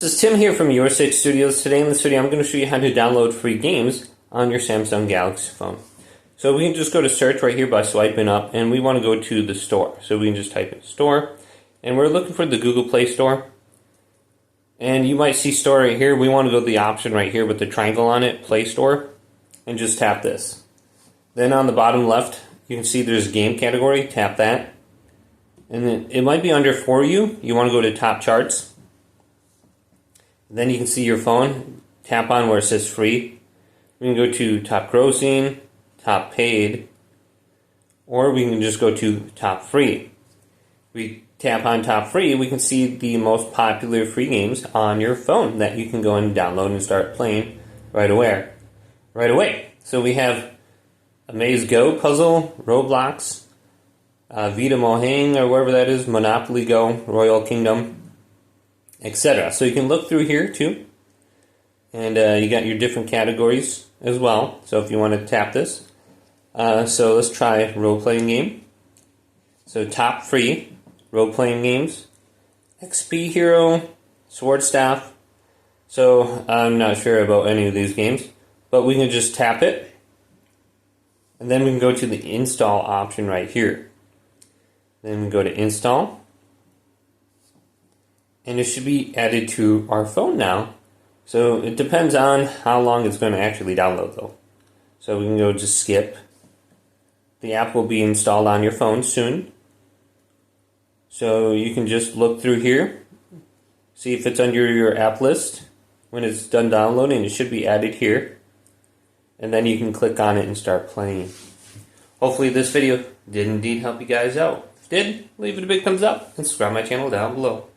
This is Tim here from YourSix Studios. Today in this video I'm going to show you how to download free games on your Samsung Galaxy phone. So we can just go to search right here by swiping up, and we want to go to the store. So we can just type in store, and we're looking for the Google Play Store. And you might see store right here. We want to go to the option right here with the triangle on it, Play Store, and just tap this. Then on the bottom left you can see there's game category, tap that. And then it might be under For You. You want to go to top charts. Then you can see your phone, tap on where it says free. We can go to top grossing, top paid, or we can just go to top free. We tap on top free, we can see the most popular free games on your phone that you can go and download and start playing right away. So we have Amaze Go Puzzle, Roblox, Vita Mohang, or wherever that is, Monopoly Go, Royal Kingdom, etc. So you can look through here too, and you got your different categories as well. So if you want to tap this, so let's try role-playing game. So top free role-playing games, XP Hero, Sword Staff. So I'm not sure about any of these games, but we can just tap it, and then we can go to the install option right here. Then we go to install. And it should be added to our phone now. So it depends on how long it's going to actually download though. So we can go just skip. The app will be installed on your phone soon. So you can just look through here, see if it's under your app list. When it's done downloading, it should be added here. And then you can click on it and start playing. Hopefully this video did indeed help you guys out. If it did, leave it a big thumbs up and subscribe to my channel down below.